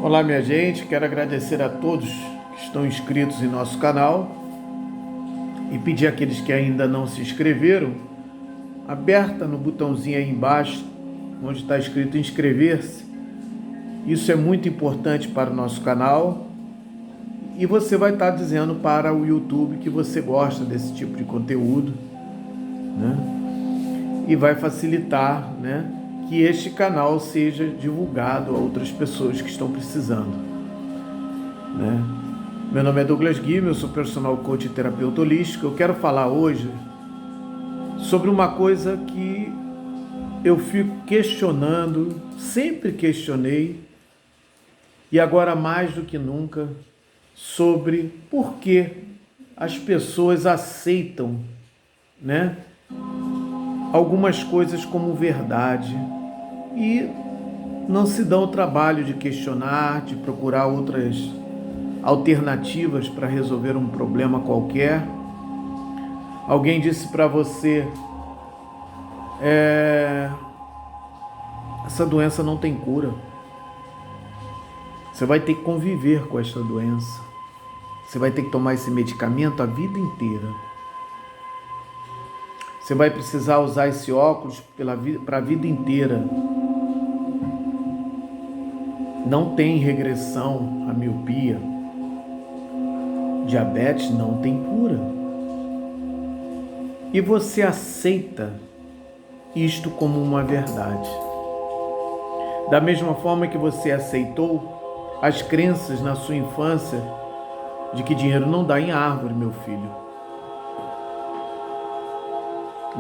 Olá, minha gente, quero agradecer a todos que estão inscritos em nosso canal e pedir àqueles que ainda não se inscreveram, aperta no botãozinho aí embaixo, onde está escrito inscrever-se. Isso é muito importante para o nosso canal e você vai estar dizendo para o YouTube que você gosta desse tipo de conteúdo, né? E vai facilitar, né, que este canal seja divulgado a outras pessoas que estão precisando, né? Meu nome é Douglas Guilherme, eu sou personal coach e terapeuta holístico. Eu quero falar hoje sobre uma coisa que eu fico questionando, sempre questionei, e agora mais do que nunca, sobre por que as pessoas aceitam, né, algumas coisas como verdade e não se dão o trabalho de questionar, de procurar outras alternativas para resolver um problema qualquer. Alguém disse para você, essa doença não tem cura. Você vai ter que conviver com esta doença. Você vai ter que tomar esse medicamento a vida inteira. Você vai precisar usar esse óculos para a vida inteira. Não tem regressão à miopia. Diabetes não tem cura. E você aceita isto como uma verdade. Da mesma forma que você aceitou as crenças na sua infância de que dinheiro não dá em árvore, meu filho.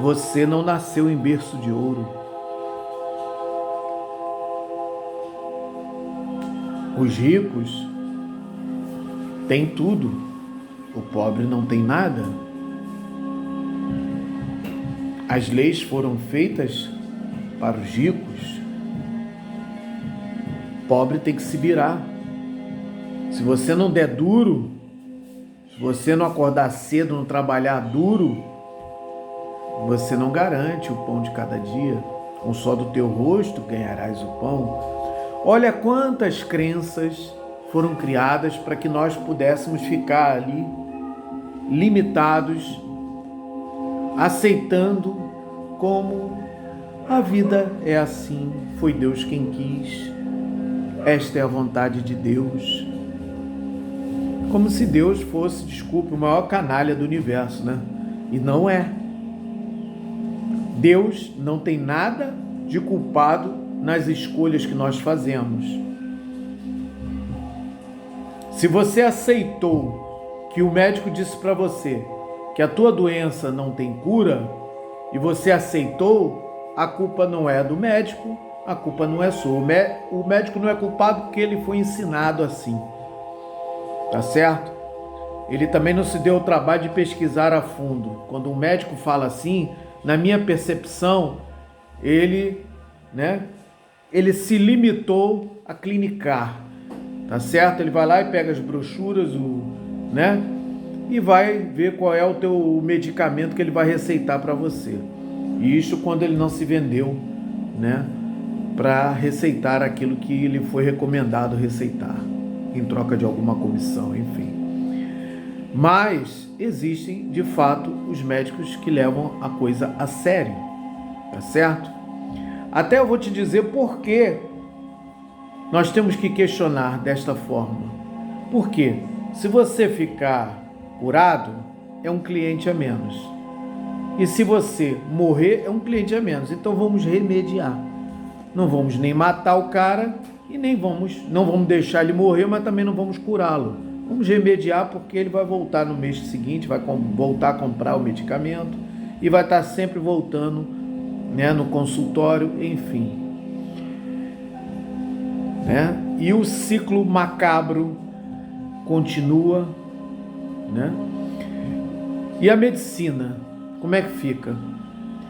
Você não nasceu em berço de ouro. Os ricos têm tudo, o pobre não tem nada. As leis foram feitas para os ricos. O pobre tem que se virar. Se você não der duro, se você não acordar cedo, não trabalhar duro, você não garante o pão de cada dia. Com só do teu rosto ganharás o pão. Olha quantas crenças foram criadas para que nós pudéssemos ficar ali limitados, aceitando como a vida é assim, foi Deus quem quis, esta é a vontade de Deus. Como se Deus fosse, desculpe, o maior canalha do universo, né? E não é. Deus não tem nada de culpado nas escolhas que nós fazemos. Se você aceitou que o médico disse para você que a tua doença não tem cura e você aceitou, a culpa não é do médico, a culpa não é sua. O médico não é culpado porque ele foi ensinado assim, tá certo? Ele também não se deu o trabalho de pesquisar a fundo. Quando um médico fala assim, na minha percepção, ele se limitou a clinicar, tá certo? Ele vai lá e pega as brochuras, e vai ver qual é o teu medicamento que ele vai receitar para você. E isso quando ele não se vendeu, para receitar aquilo que lhe foi recomendado receitar, em troca de alguma comissão, enfim. Mas existem, de fato, os médicos que levam a coisa a sério, tá certo? Até eu vou te dizer por que nós temos que questionar desta forma. Porque se você ficar curado, é um cliente a menos. E se você morrer, é um cliente a menos. Então vamos remediar. Não vamos nem matar o cara e não vamos deixar ele morrer, mas também não vamos curá-lo. Vamos remediar porque ele vai voltar no mês seguinte, vai voltar a comprar o medicamento e vai estar sempre voltando, no consultório, enfim. E o ciclo macabro continua, E a medicina, como é que fica?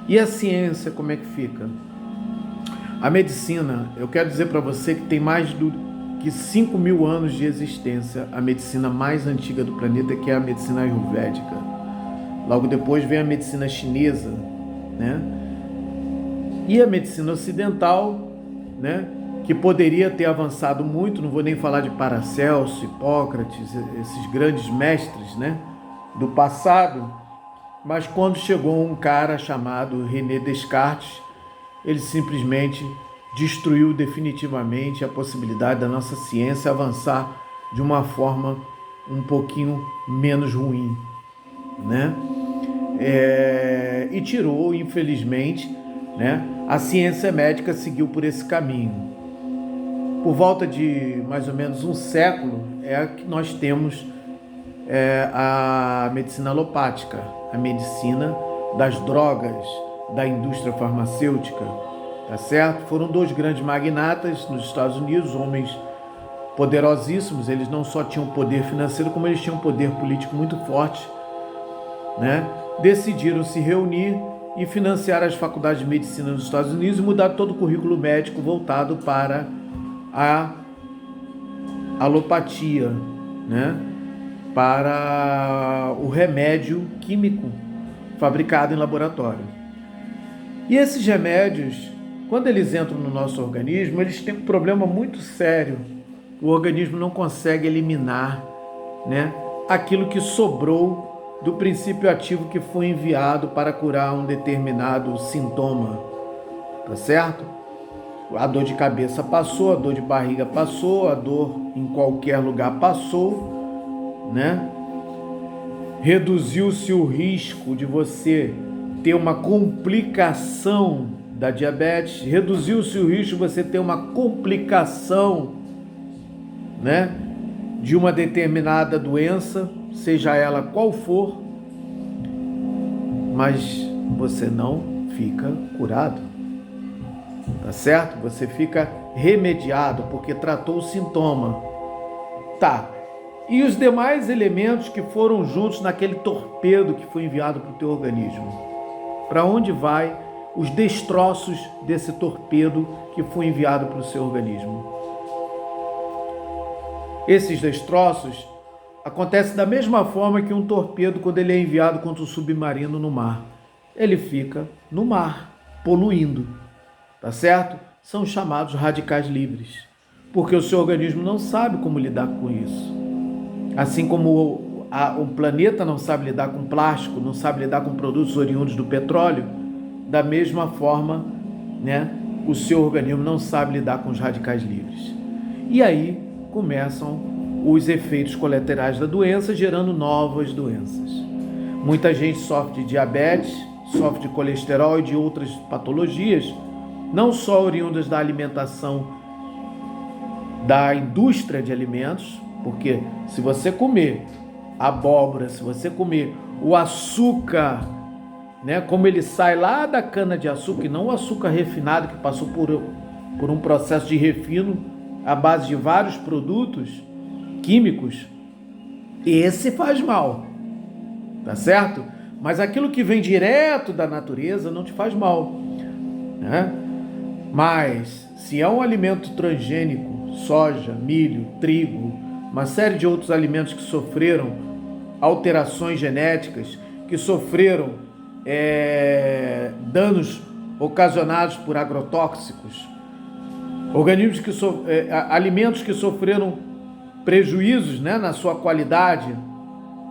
E a ciência, como é que fica? A medicina, eu quero dizer para você que tem mais que 5.000 anos de existência, a medicina mais antiga do planeta, que é a medicina ayurvédica. Logo depois vem a medicina chinesa, E a medicina ocidental, que poderia ter avançado muito, não vou nem falar de Paracelso, Hipócrates, esses grandes mestres, né, do passado, mas quando chegou um cara chamado René Descartes, ele simplesmente destruiu definitivamente a possibilidade da nossa ciência avançar de uma forma um pouquinho menos ruim, né? E tirou, infelizmente, né? A ciência médica seguiu por esse caminho. Por volta de mais ou menos um século é que nós temos a medicina alopática, a medicina das drogas, da indústria farmacêutica, tá certo? Foram dois grandes magnatas nos Estados Unidos, homens poderosíssimos. Eles não só tinham poder financeiro, como eles tinham poder político muito forte, né? Decidiram se reunir e financiar as faculdades de medicina nos Estados Unidos e mudar todo o currículo médico voltado para a alopatia, né? Para o remédio químico fabricado em laboratório. E esses remédios, quando eles entram no nosso organismo, eles têm um problema muito sério. O organismo não consegue eliminar, né, aquilo que sobrou do princípio ativo que foi enviado para curar um determinado sintoma, tá certo? A dor de cabeça passou, a dor de barriga passou, a dor em qualquer lugar passou, né? Reduziu-se o risco de você ter uma complicação da diabetes, reduziu-se o risco de você ter uma complicação, né, de uma determinada doença, seja ela qual for, mas você não fica curado, tá certo? Você fica remediado porque tratou o sintoma. Tá. E os demais elementos que foram juntos naquele torpedo que foi enviado para o teu organismo? Para onde vai os destroços desse torpedo que foi enviado para o seu organismo? Esses destroços acontecem da mesma forma que um torpedo quando ele é enviado contra um submarino no mar. Ele fica no mar, poluindo, tá certo? São chamados radicais livres, porque o seu organismo não sabe como lidar com isso. Assim como o planeta não sabe lidar com plástico, não sabe lidar com produtos oriundos do petróleo, da mesma forma, né, o seu organismo não sabe lidar com os radicais livres. E aí começam os efeitos colaterais da doença, gerando novas doenças. Muita gente sofre de diabetes, sofre de colesterol e de outras patologias, não só oriundas da alimentação da indústria de alimentos, porque se você comer abóbora, se você comer o açúcar, né, como ele sai lá da cana-de-açúcar, e não o açúcar refinado que passou por um processo de refino à base de vários produtos químicos, esse faz mal, tá certo? Mas aquilo que vem direto da natureza não te faz mal, né? Mas se é um alimento transgênico, soja, milho, trigo, uma série de outros alimentos que sofreram alterações genéticas, que sofreram danos ocasionados por agrotóxicos, organismos alimentos que sofreram prejuízos, né, na sua qualidade,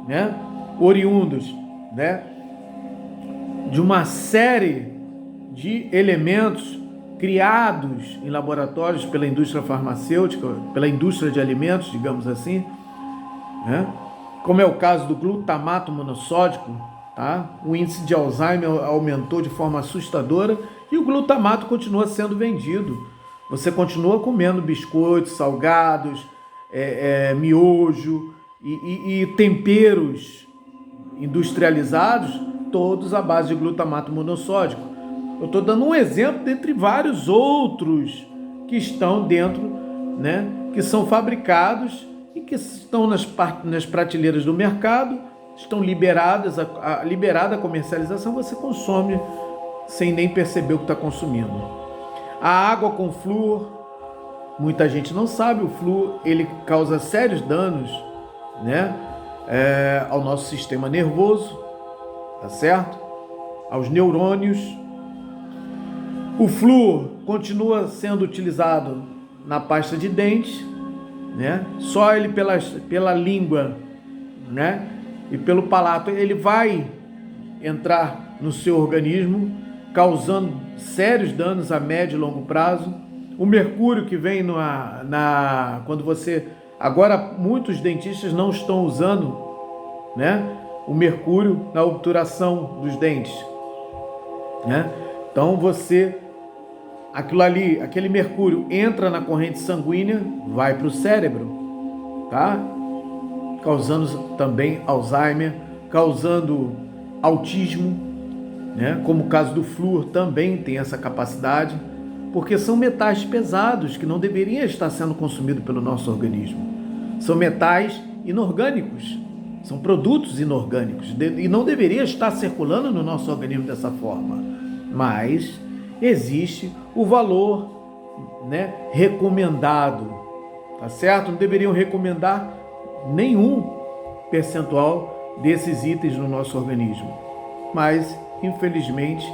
né, oriundos, né, de uma série de elementos criados em laboratórios pela indústria farmacêutica, pela indústria de alimentos, digamos assim, né? Como é o caso do glutamato monossódico, tá? O índice de Alzheimer aumentou de forma assustadora e o glutamato continua sendo vendido. Você continua comendo biscoitos, salgados, miojo e temperos industrializados, todos à base de glutamato monossódico. Eu estou dando um exemplo dentre vários outros que estão dentro, né, que são fabricados e que estão nas prateleiras do mercado, estão liberadas, liberada a comercialização, você consome sem nem perceber o que está consumindo. A água com flúor, muita gente não sabe, o flúor ele causa sérios danos, né, ao nosso sistema nervoso, tá certo? Aos neurônios. O flúor continua sendo utilizado na pasta de dente, né? Só ele pela língua, né? E pelo palato, ele vai entrar no seu organismo, causando sérios danos a médio e longo prazo. O mercúrio que vem quando você... Agora, muitos dentistas não estão usando, né, o mercúrio na obturação dos dentes, né? Então, aquilo ali, aquele mercúrio entra na corrente sanguínea, vai para o cérebro, tá? Causando também Alzheimer, causando autismo, né? Como o caso do flúor também tem essa capacidade, porque são metais pesados que não deveriam estar sendo consumidos pelo nosso organismo. São metais inorgânicos, são produtos inorgânicos e não deveria estar circulando no nosso organismo dessa forma. Mas existe o valor, né, recomendado, tá certo? Não deveriam recomendar nenhum percentual desses itens no nosso organismo. Mas, infelizmente,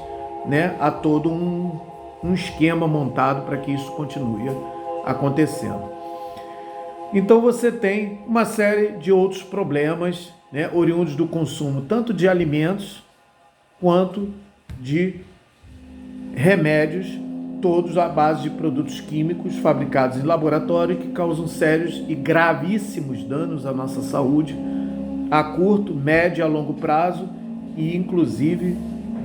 né, há todo um esquema montado para que isso continue acontecendo. Então você tem uma série de outros problemas, né, oriundos do consumo tanto de alimentos quanto de remédios, todos à base de produtos químicos fabricados em laboratório que causam sérios e gravíssimos danos à nossa saúde a curto, médio e a longo prazo e inclusive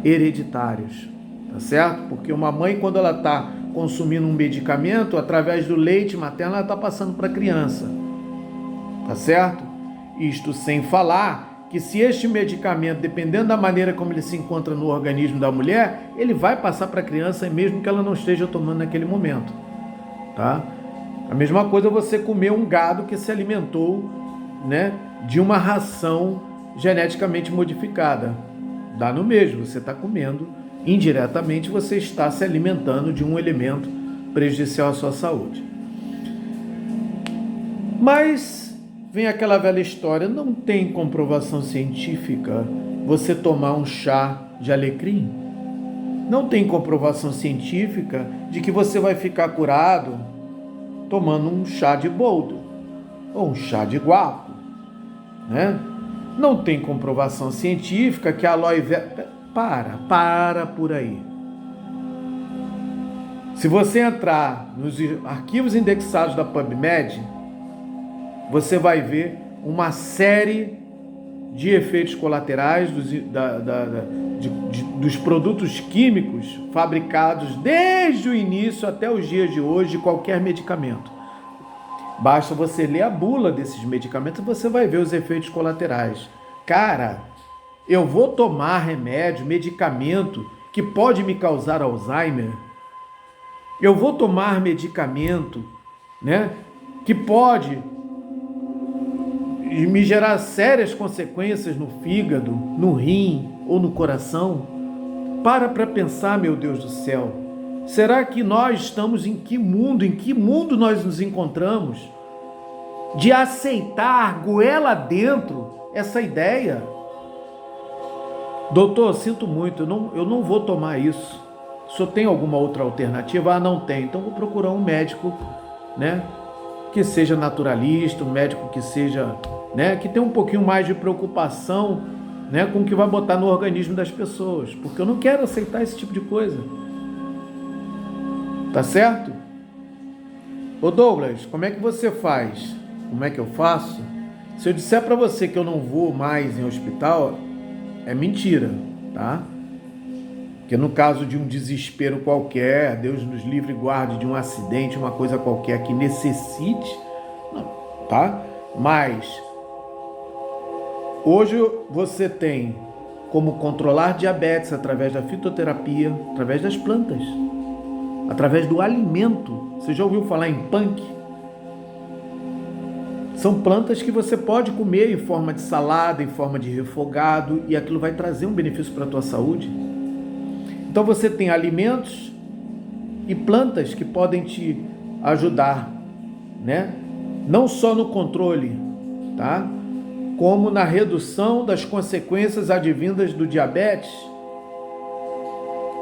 hereditários, tá certo? Porque uma mãe, quando ela está consumindo um medicamento, através do leite materno, ela está passando para a criança, tá certo? Isto sem falar que se este medicamento, dependendo da maneira como ele se encontra no organismo da mulher, ele vai passar para a criança mesmo que ela não esteja tomando naquele momento, tá? A mesma coisa você comer um gado que se alimentou, né, de uma ração geneticamente modificada. Dá no mesmo, você está comendo, indiretamente você está se alimentando de um elemento prejudicial à sua saúde. Mas vem aquela velha história, não tem comprovação científica você tomar um chá de alecrim? Não tem comprovação científica de que você vai ficar curado tomando um chá de boldo ou um chá de guapo, né? Não tem comprovação científica que a aloe vera... Para por aí. Se você entrar nos arquivos indexados da PubMed, você vai ver uma série de efeitos colaterais dos produtos químicos fabricados desde o início até os dias de hoje de qualquer medicamento. Basta você ler a bula desses medicamentos e você vai ver os efeitos colaterais. Cara, eu vou tomar remédio, medicamento que pode me causar Alzheimer? Eu vou tomar medicamento, né, que pode me gerar sérias consequências no fígado, no rim ou no coração? Para pensar, meu Deus do céu. Será que nós estamos em que mundo nós nos encontramos de aceitar goela dentro essa ideia? Doutor, sinto muito, eu não vou tomar isso. O senhor tem alguma outra alternativa? Ah, não tem. Então vou procurar um médico, né, que seja naturalista, um médico que seja, né, que tenha um pouquinho mais de preocupação, né, com o que vai botar no organismo das pessoas, porque eu não quero aceitar esse tipo de coisa. Tá certo? Ô Douglas, como é que você faz? Como é que eu faço? Se eu disser para você que eu não vou mais em hospital, é mentira, tá? Porque no caso de um desespero qualquer, Deus nos livre e guarde de um acidente, uma coisa qualquer que necessite, não, tá? Mas hoje você tem como controlar diabetes através da fitoterapia, através das plantas, através do alimento. Você já ouviu falar em punk? São plantas que você pode comer em forma de salada, em forma de refogado, e aquilo vai trazer um benefício para a tua saúde. Então você tem alimentos e plantas que podem te ajudar, né? Não só no controle, tá? Como na redução das consequências advindas do diabetes.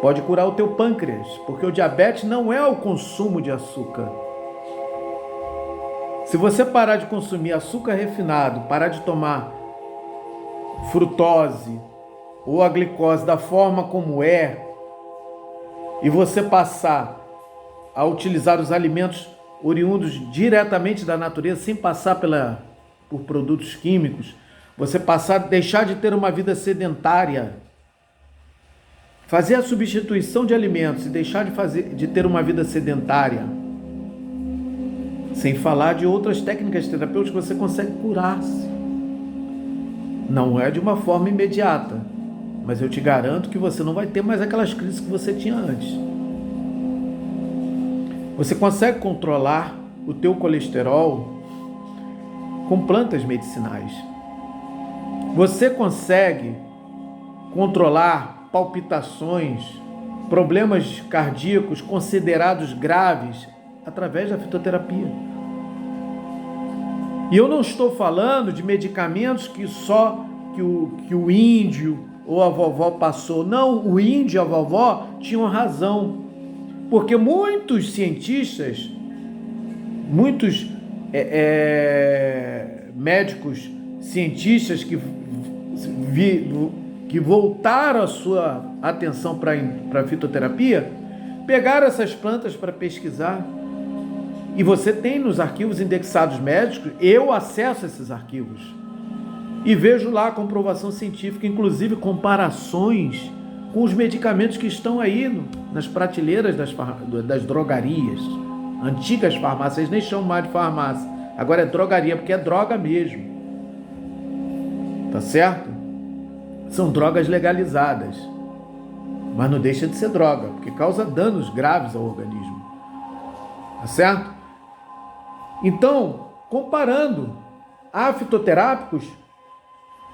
Pode curar o teu pâncreas, porque o diabetes não é o consumo de açúcar. Se você parar de consumir açúcar refinado, parar de tomar frutose ou a glicose da forma como é, e você passar a utilizar os alimentos oriundos diretamente da natureza, sem passar por produtos químicos, você passar a deixar de ter uma vida sedentária, fazer a substituição de alimentos e deixar de ter uma vida sedentária, sem falar de outras técnicas terapêuticas, você consegue curar-se. Não é de uma forma imediata, mas eu te garanto que você não vai ter mais aquelas crises que você tinha antes. Você consegue controlar o teu colesterol com plantas medicinais. Você consegue controlar palpitações, problemas cardíacos considerados graves através da fitoterapia. E eu não estou falando de medicamentos que só que o índio ou a vovó passou. Não, o índio e a vovó tinham razão. Porque muitos cientistas, muitos médicos, cientistas que voltaram a sua atenção para a fitoterapia, pegaram essas plantas para pesquisar. E você tem nos arquivos indexados médicos, eu acesso esses arquivos e vejo lá a comprovação científica, inclusive comparações com os medicamentos que estão aí nas prateleiras das drogarias, antigas farmácias. Eles nem chamam mais de farmácia, agora é drogaria, porque é droga mesmo, tá certo? São drogas legalizadas, mas não deixa de ser droga, porque causa danos graves ao organismo, tá certo? Então, comparando, há fitoterápicos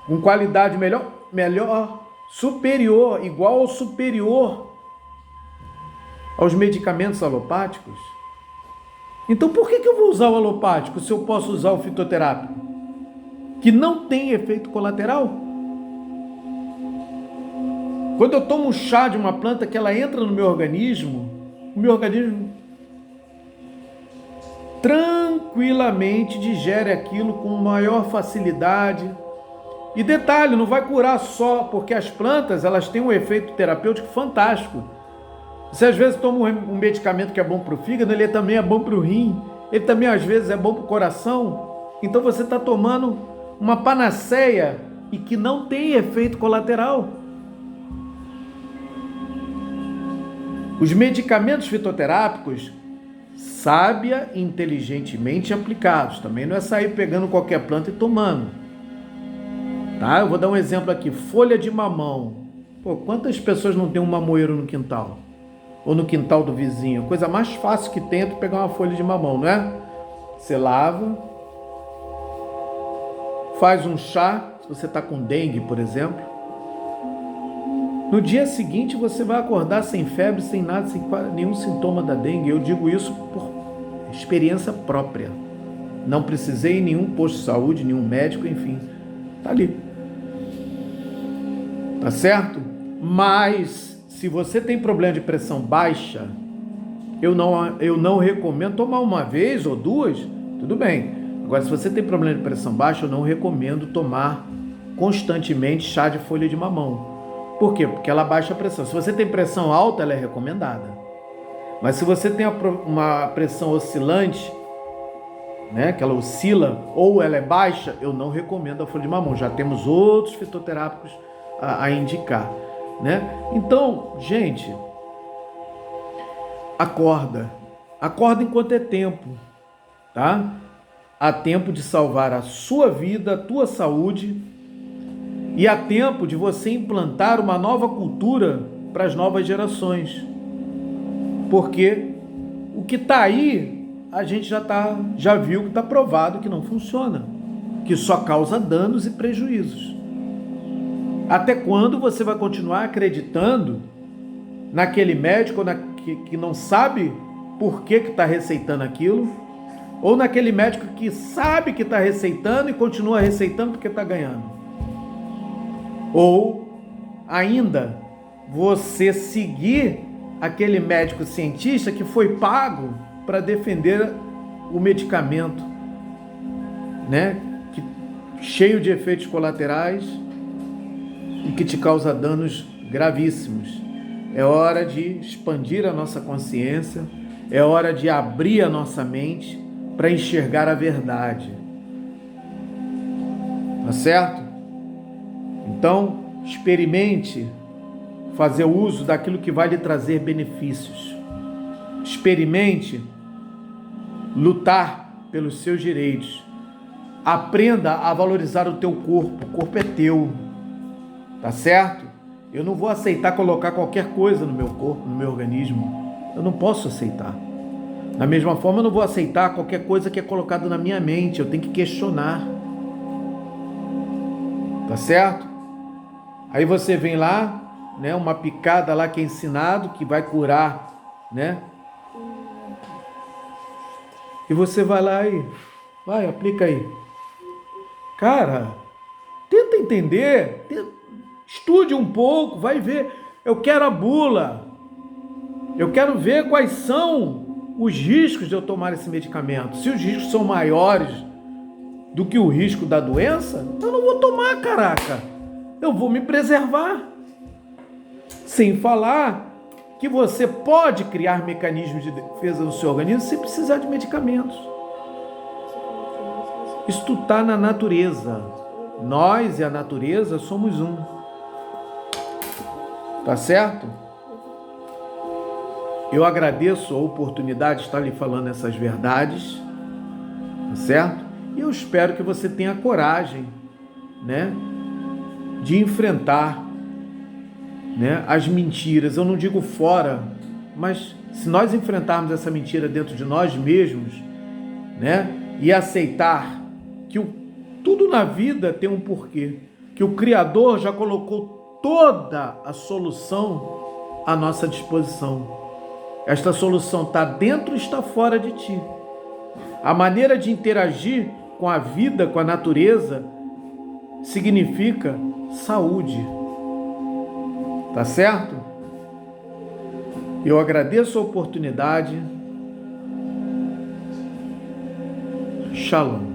com qualidade melhor, superior, igual ou superior aos medicamentos alopáticos. Então, por que eu vou usar o alopático se eu posso usar o fitoterápico, que não tem efeito colateral? Quando eu tomo um chá de uma planta que ela entra no meu organismo, o meu organismo tranquilamente digere aquilo com maior facilidade. E detalhe, não vai curar só, porque as plantas elas têm um efeito terapêutico fantástico. Você às vezes toma um medicamento que é bom para o fígado, ele também é bom para o rim, ele também às vezes é bom para o coração. Então você está tomando uma panaceia e que não tem efeito colateral. Os medicamentos fitoterápicos, sábia e inteligentemente aplicados, também não é sair pegando qualquer planta e tomando. Tá? Eu vou dar um exemplo aqui, folha de mamão. Pô, quantas pessoas não tem um mamoeiro no quintal? Ou no quintal do vizinho? A coisa mais fácil que tem é tu pegar uma folha de mamão, não é? Você lava, faz um chá, se você está com dengue, por exemplo. No dia seguinte você vai acordar sem febre, sem nada, sem nenhum sintoma da dengue. Eu digo isso por experiência própria. Não precisei em nenhum posto de saúde, nenhum médico, enfim. Tá ali. Tá certo? Mas se você tem problema de pressão baixa, eu não recomendo tomar uma vez ou duas, tudo bem. Agora, se você tem problema de pressão baixa, eu não recomendo tomar constantemente chá de folha de mamão. Por quê? Porque ela baixa a pressão. Se você tem pressão alta, ela é recomendada. Mas se você tem uma pressão oscilante, né, que ela oscila ou ela é baixa, eu não recomendo a folha de mamão. Já temos outros fitoterápicos a indicar, né? Então, gente, acorda enquanto é tempo, tá? Há tempo de salvar a sua vida, a tua saúde, e há tempo de você implantar uma nova cultura para as novas gerações, porque o que está aí a gente já viu que está provado que não funciona, que só causa danos e prejuízos. Até quando você vai continuar acreditando naquele médico que não sabe por que está receitando aquilo, ou naquele médico que sabe que está receitando e continua receitando porque está ganhando? Ou ainda você seguir aquele médico cientista que foi pago para defender o medicamento né, cheio de efeitos colaterais e que te causa danos gravíssimos. É hora de expandir a nossa consciência, é hora de abrir a nossa mente para enxergar a verdade. Tá certo? Então, experimente fazer uso daquilo que vai lhe trazer benefícios. Experimente lutar pelos seus direitos. Aprenda a valorizar o teu corpo. O corpo é teu. Tá certo? Eu não vou aceitar colocar qualquer coisa no meu corpo, no meu organismo. Eu não posso aceitar. Da mesma forma, eu não vou aceitar qualquer coisa que é colocada na minha mente. Eu tenho que questionar. Tá certo? Aí você vem lá, né, uma picada lá que é ensinado, que vai curar, né? E você vai lá e vai, aplica aí. Cara, tenta entender, estude um pouco, vai ver. Eu quero a bula. Eu quero ver quais são os riscos de eu tomar esse medicamento. Se os riscos são maiores do que o risco da doença, eu não vou tomar, caraca. Eu vou me preservar. Sem falar que você pode criar mecanismos de defesa no seu organismo sem precisar de medicamentos. Isso está na natureza. Nós e a natureza somos um. Tá certo? Eu agradeço a oportunidade de estar lhe falando essas verdades, tá certo? E eu espero que você tenha coragem, né, de enfrentar, né, as mentiras. Eu não digo fora, mas se nós enfrentarmos essa mentira dentro de nós mesmos, né, e aceitar que tudo na vida tem um porquê, que o Criador já colocou toda a solução à nossa disposição. Esta solução está dentro e está fora de ti. A maneira de interagir com a vida, com a natureza, significa saúde. Tá certo? Eu agradeço a oportunidade. Shalom.